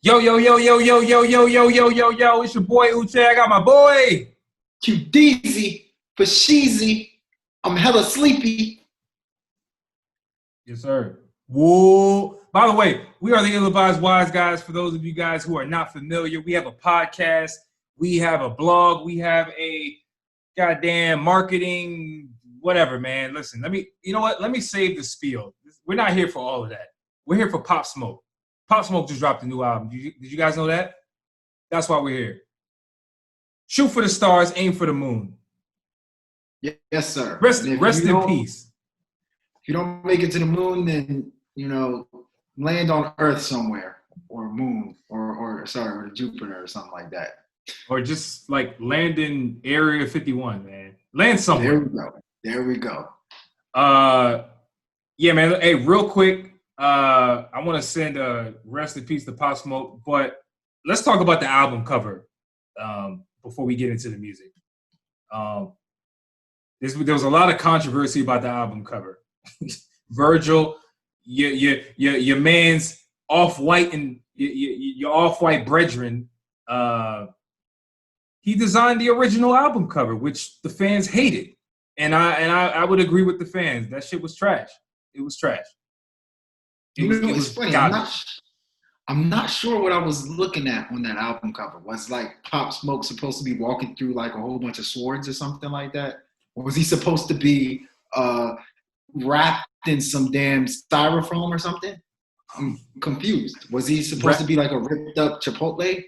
Yo, yo, yo, yo, yo, yo, yo, yo, yo, yo, yo. It's your boy Uche. I got my boy. Qdeezy for Sheezy. I'm hella sleepy. Yes, sir. Whoa. By the way, we are the Ill-Advised Wise Guys. For those of you guys who are not familiar, we have a podcast. We have a blog. We have a goddamn marketing, whatever, man. Listen, you know what? Let me save the spiel. We're not here for all of that. We're here for Pop Smoke. Pop Smoke just dropped a new album. Did you guys know that? That's why we're here. Shoot for the stars, aim for the moon. Yes, sir. Rest in peace. If you don't make it to the moon, then land on Earth somewhere, or moon, or Jupiter or something like that. Or just like land in Area 51, man. Land somewhere. There we go. Yeah, man. Hey, real quick, I want to send a rest in peace to Pop Smoke, but let's talk about the album cover before we get into the music. There was a lot of controversy about the album cover. Virgil, your man's off-white and your off-white brethren, he designed the original album cover, which the fans hated, and I would agree with the fans. That shit was trash. It was trash. It's funny. I'm not sure what I was looking at on that album cover. Was like Pop Smoke supposed to be walking through like a whole bunch of swords or something like that? Or was he supposed to be wrapped in some damn styrofoam or something? I'm confused. Was he supposed to be like a ripped up Chipotle?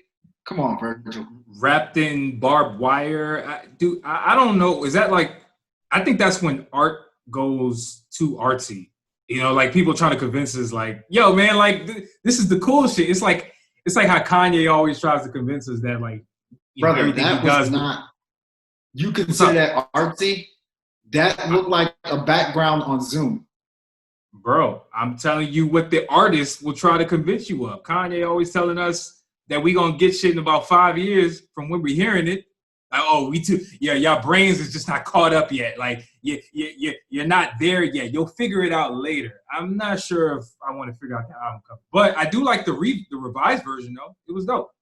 Come on, Virgil. Wrapped in barbed wire. I don't know. Is that like, I think that's when art goes too artsy. Like people trying to convince us like, yo, man, like this is the cool shit. It's like how Kanye always tries to convince us that like, brother, everything that he does. Not, you consider that artsy? That looked like a background on Zoom. Bro, I'm telling you what the artist will try to convince you of. Kanye always telling us that we gonna get shit in about 5 years from when we're hearing it. Like, oh, we too, yeah, y'all brains is just not caught up yet. Like, you're not there yet. You'll figure it out later. I'm not sure if I want to figure out the album cover, but I do like the revised version though. It was dope.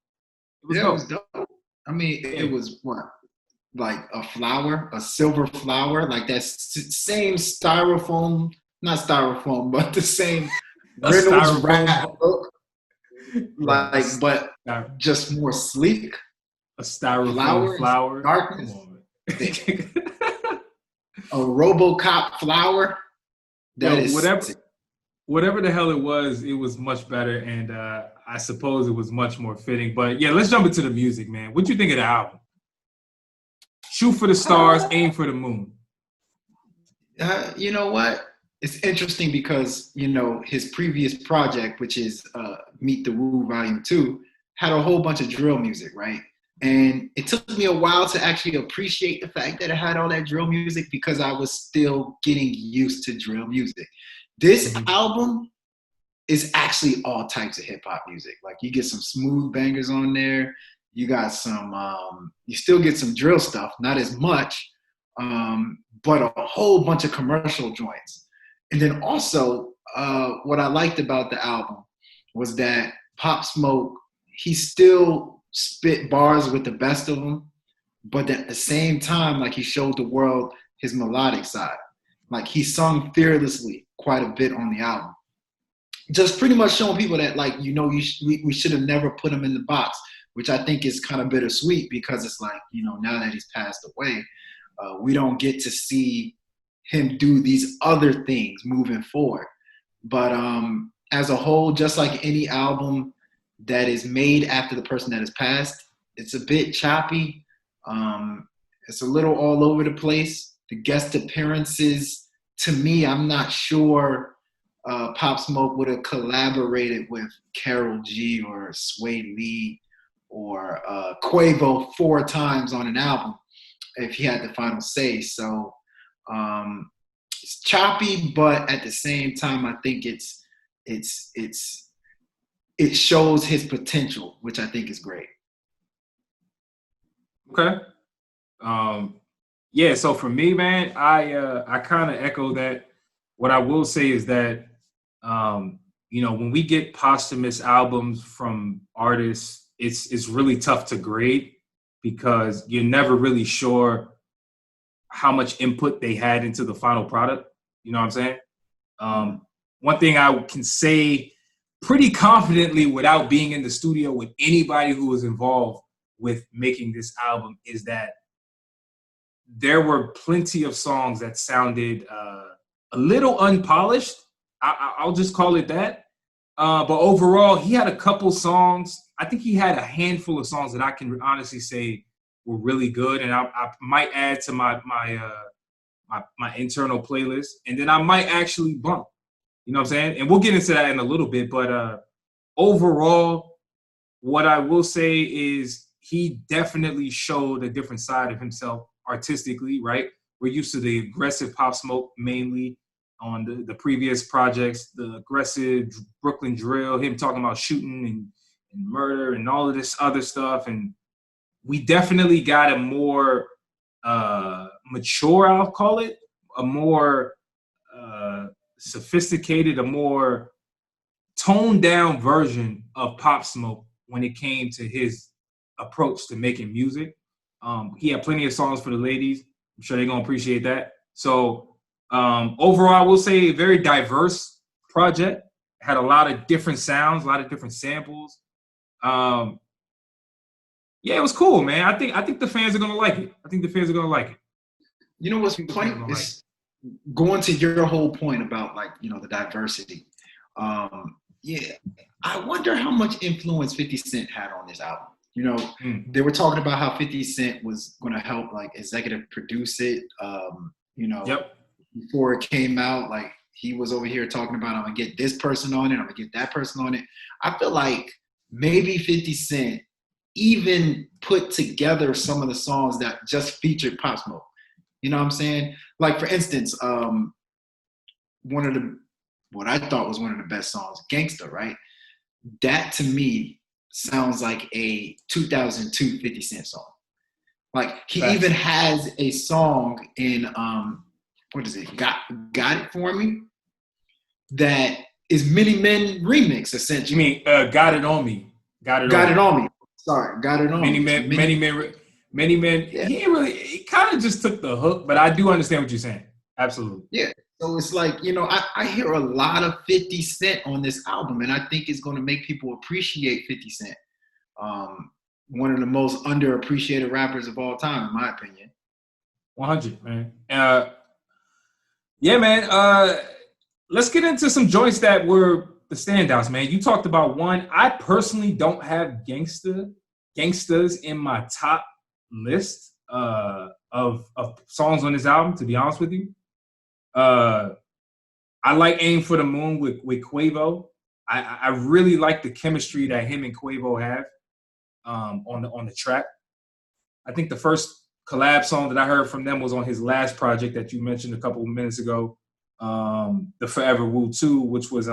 It was dope. I mean, it was what, like a flower, a silver flower, like that same styrofoam, not styrofoam, but the same Reynolds wrap look, like, but just more sleek. A styrofoam flower. Darkness. A RoboCop flower. Whatever the hell it was much better, and I suppose it was much more fitting. But yeah, let's jump into the music, man. What you think of the album? Shoot for the stars, aim for the moon. You know what? It's interesting because his previous project, which is Meet the Woo Volume 2, had a whole bunch of drill music, right? And it took me a while to actually appreciate the fact that it had all that drill music because I was still getting used to drill music. This album is actually all types of hip hop music. Like you get some smooth bangers on there. You got some, you still get some drill stuff, not as much, but a whole bunch of commercial joints. And then also what I liked about the album was that Pop Smoke, he still spit bars with the best of them, but at the same time, like he showed the world his melodic side. Like he sung fearlessly quite a bit on the album. Just pretty much showing people that like, we should have never put him in the box, which I think is kind of bittersweet because it's like, now that he's passed away, we don't get to see him do these other things moving forward. But as a whole, just like any album that is made after the person that has passed, it's a bit choppy. It's a little all over the place. The guest appearances, to me, I'm not sure Pop Smoke would have collaborated with Karol G or Sway Lee or Quavo 4 times on an album if he had the final say. So it's choppy, but at the same time, I think it shows his potential, which I think is great. Okay. Yeah, so for me, man, I kind of echo that. What I will say is that you know, when we get posthumous albums from artists, it's really tough to grade because you're never really sure how much input they had into the final product. You know what I'm saying? One thing I can say pretty confidently without being in the studio with anybody who was involved with making this album is that there were plenty of songs that sounded a little unpolished. I'll just call it that. But overall, he had a couple songs. I think he had a handful of songs that I can honestly say were really good, and I might add to my internal playlist, and then I might actually bump. You know what I'm saying? And we'll get into that in a little bit. But overall, what I will say is he definitely showed a different side of himself artistically, right? We're used to the aggressive Pop Smoke mainly on the previous projects, the aggressive Brooklyn drill, him talking about shooting and murder and all of this other stuff. And we definitely got a more mature, I'll call it, a more sophisticated, a more toned down version of Pop Smoke when it came to his approach to making music. He had plenty of songs for the ladies. I'm sure they're going to appreciate that. So overall, I will say a very diverse project. Had a lot of different sounds, a lot of different samples. Yeah, it was cool, man. I think the fans are going to like it. I think the fans are going to like it. You know what's funny? It's going to your whole point about, like, you know, the diversity. Yeah, I wonder how much influence 50 Cent had on this album. You know, they were talking about how 50 Cent was going to help, like, executive produce it. You know, before it came out, like, he was over here talking about, I'm going to get this person on it, I'm going to get that person on it. I feel like maybe 50 Cent even put together some of the songs that just featured Pop Smoke. You know what I'm saying? Like, for instance, what I thought was one of the best songs, Gangsta, right? That, to me, sounds like a 2002 50 Cent song. Like, he even has a song in, what is it, Got It For Me? That is Many Men remix, essentially. You mean Got It On Me? Got It On Me. Sorry, Got It On Me. Many Men. Yeah. He kind of just took the hook, but I do understand what you're saying. Absolutely. Yeah. So it's like, you know, I hear a lot of 50 Cent on this album, and I think it's going to make people appreciate 50 Cent. One of the most underappreciated rappers of all time, in my opinion. 100, man. Yeah, man. Let's get into some joints that were the standouts, man. You talked about one. I personally don't have Gangsters in my top list of songs on this album, to be honest with you. I like Aim for the Moon with Quavo. I really like the chemistry that him and Quavo have on the track. I think the first collab song that I heard from them was on his last project that you mentioned a couple of minutes ago, the Forever Woo 2, which was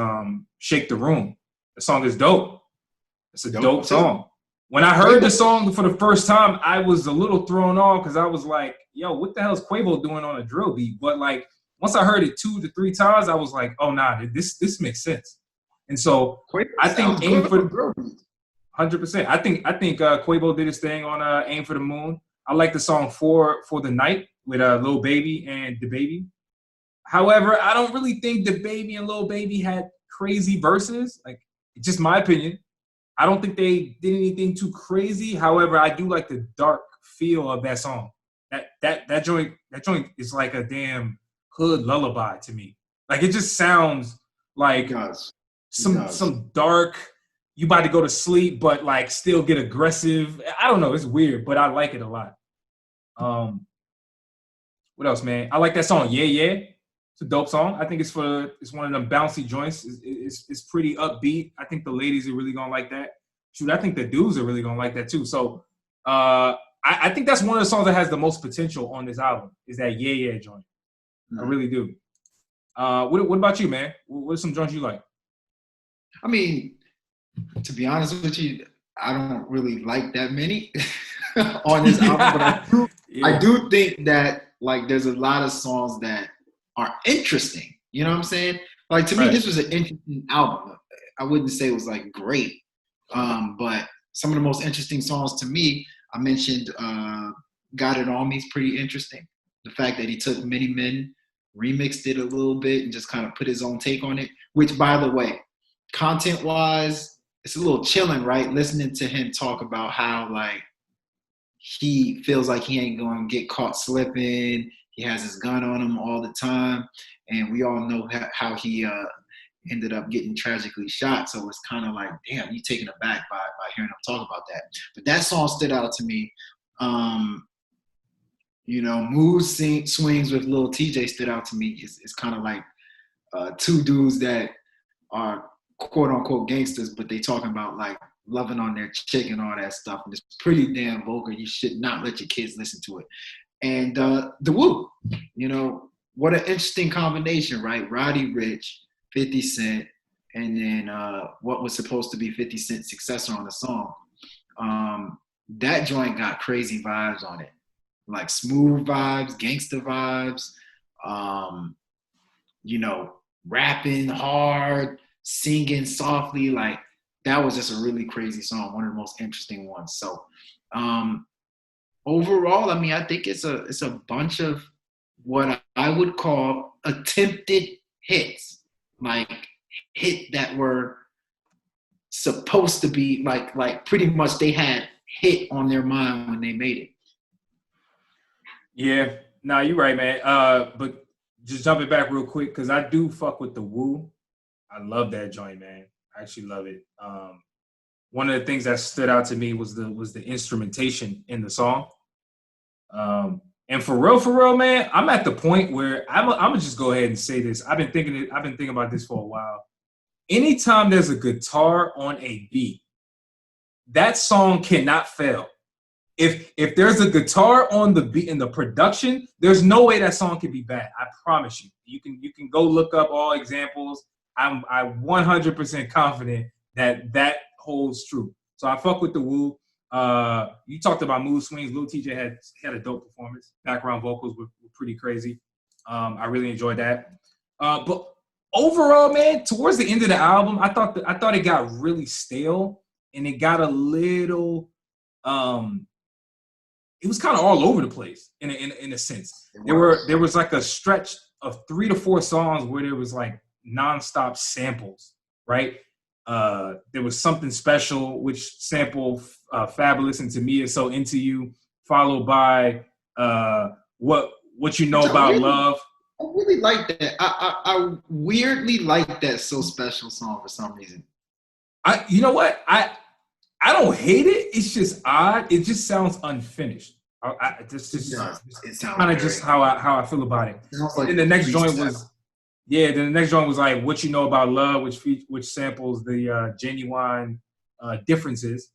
Shake the Room. The song is dope. It's a dope song. When I heard the song for the first time, I was a little thrown off because I was like, yo, what the hell is Quavo doing on a drill beat? But, like, once I heard it 2 to 3 times, I was like, oh, nah, this makes sense. And so I think Aim for the 100%. I think Quavo did his thing on Aim for the Moon. I like the song For the Night with Lil Baby and DaBaby. However, I don't really think DaBaby and Lil Baby had crazy verses. Like, it's just my opinion. I don't think they did anything too crazy. However, I do like the dark feel of that song. That joint is like a damn hood lullaby to me. Like, it just sounds like some dark, you about to go to sleep, but like still get aggressive. I don't know. It's weird, but I like it a lot. What else, man? I like that song. Yeah, yeah. It's a dope song. I think it's one of them bouncy joints. It's pretty upbeat. I think the ladies are really gonna like that. Shoot, I think the dudes are really gonna like that too. So I think that's one of the songs that has the most potential on this album is that Yeah Yeah joint. I really do. What about you, man? What are some joints you like? I mean, to be honest with you, I don't really like that many on this album, but I do think that, like, there's a lot of songs that are interesting. You know what I'm saying? Like, to me, this was an interesting album. I wouldn't say it was like great, but some of the most interesting songs to me, I mentioned "Got It On Me" is pretty interesting. The fact that he took Many Men, remixed it a little bit, and just kind of put his own take on it. Which, by the way, content-wise, it's a little chilling, right? Listening to him talk about how like he feels like he ain't going to get caught slipping. He has his gun on him all the time, and we all know how he ended up getting tragically shot. So it's kind of like, damn, you taken aback by hearing him talk about that. But that song stood out to me. Mood Swings with Lil TJ stood out to me. It's kind of like two dudes that are quote unquote gangsters, but they talking about like loving on their chick and all that stuff. And it's pretty damn vulgar. You should not let your kids listen to it. And the Woo, what an interesting combination, right? Roddy Ricch, 50 Cent, and then what was supposed to be 50 Cent's successor on the song. That joint got crazy vibes on it, like smooth vibes, gangster vibes, rapping hard, singing softly. Like that was just a really crazy song, one of the most interesting ones. So overall, I mean, I think it's a bunch of what I would call attempted hits, like hit that were supposed to be like pretty much they had hit on their mind when they made it. Yeah, no, you're right, man. But just jumping back real quick, because I do fuck with the Woo. I love that joint, man. I actually love it. One of the things that stood out to me was the instrumentation in the song. And for real, man, I'm at the point where I'm gonna just go ahead and say this. I've been thinking about this for a while. Anytime there's a guitar on a beat, that song cannot fail. If there's a guitar on the beat in the production, there's no way that song can be bad. I promise you. You can go look up all examples. I'm 100% confident that holds true. So I fuck with the Woo. You talked about mood swings. Lil TJ had a dope performance. Background vocals were pretty crazy. I really enjoyed that. But overall, man, towards the end of the album, I thought it got really stale, and it got a little. It was kind of all over the place in a sense. There was like a stretch of 3 to 4 songs where there was like nonstop samples, right? There was Something Special, which sampled Fabulous and To Me Is So Into You, followed by What You Know About Love. I really like that. I weirdly like that So Special song for some reason. You know what? I don't hate it. It's just odd. It just sounds unfinished. It's kind of just how I feel about it. Like and the next joint was, then the next joint was like What You Know About Love, which samples the Genuine Differences,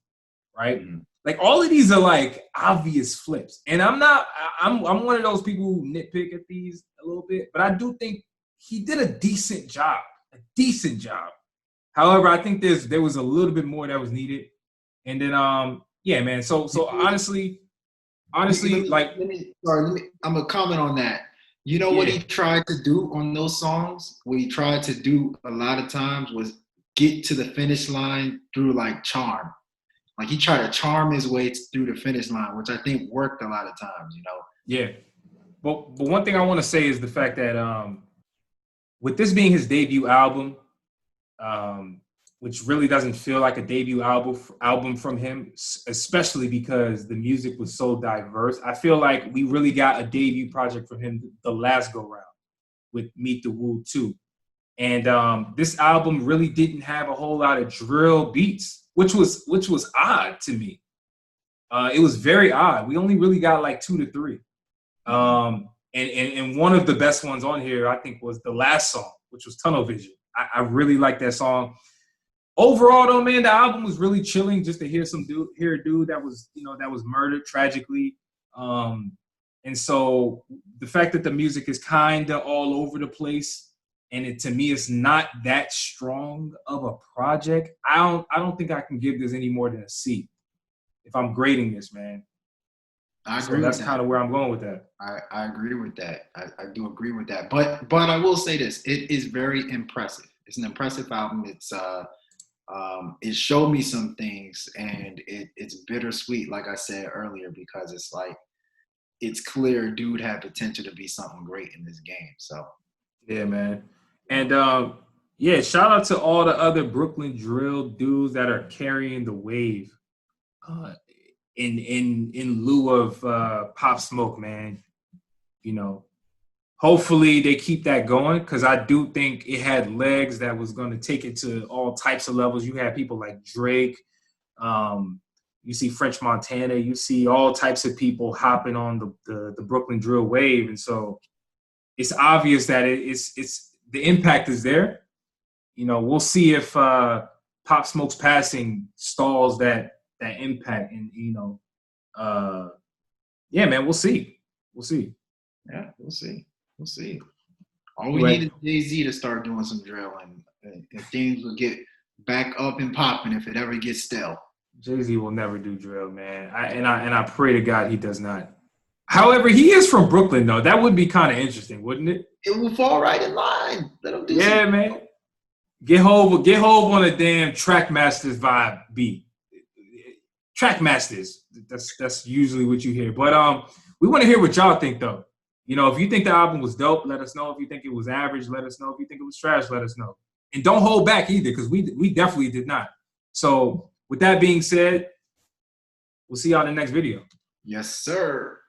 right? Mm-hmm. Like all of these are like obvious flips, and I'm one of those people who nitpick at these a little bit, but I do think he did a decent job. However, I think there was a little bit more that was needed. And then, yeah, man. So honestly, like, I'm gonna comment on that. You know what he tried to do on those songs? What he tried to do a lot of times was get to the finish line through like charm. Like he tried to charm his way through the finish line, which I think worked a lot of times. Yeah. But one thing I want to say is the fact that with this being his debut album, which really doesn't feel like a debut album from him, especially because the music was so diverse. I feel like we really got a debut project from him the last go-round with Meet the Woo 2. And this album really didn't have a whole lot of drill beats, which was odd to me. It was very odd. We only really got like 2 to 3. And one of the best ones on here, I think, was the last song, which was Tunnel Vision. I really like that song. Overall, though, man, the album was really chilling just to hear a dude that was murdered tragically. And so the fact that the music is kind of all over the place, and to me, it's not that strong of a project. I don't think I can give this any more than a C if I'm grading this, man. I agree. That's kind of where I'm going with that. I agree with that. I do agree with that. But I will say this: it is very impressive. It's an impressive album. It's it showed me some things, and it's bittersweet, like I said earlier, because it's like it's clear dude had potential to be something great in this game. So Yeah, man. And yeah, shout out to all the other Brooklyn drill dudes that are carrying the wave uh, in lieu of Pop Smoke, man. You know, hopefully they keep that going because I do think it had legs that was going to take it to all types of levels. You had people like Drake, um, you see French Montana, you see all types of people hopping on the Brooklyn drill wave, and so it's obvious that it's the impact is there. You know, we'll see if Pop Smoke's passing stalls that impact, and yeah, man, we'll see. We'll see. yeah, we'll see. We'll see. All we Right. need is Jay-Z to start doing some drill, and things will get back up and popping if it ever gets stale. Jay-Z will never do drill, man. I pray to God he does not. However, he is from Brooklyn, though. That would be kind of interesting, wouldn't it? It will fall right in line. Let him do Yeah, some. man. Get Hove on a damn Trackmasters vibe beat. Trackmasters. That's usually what you hear. But we want to hear what y'all think though. You know, if you think the album was dope, let us know. If you think it was average, let us know. If you think it was trash, let us know. And don't hold back either, because we definitely did not. So with that being said, we'll see y'all in the next video. Yes, sir.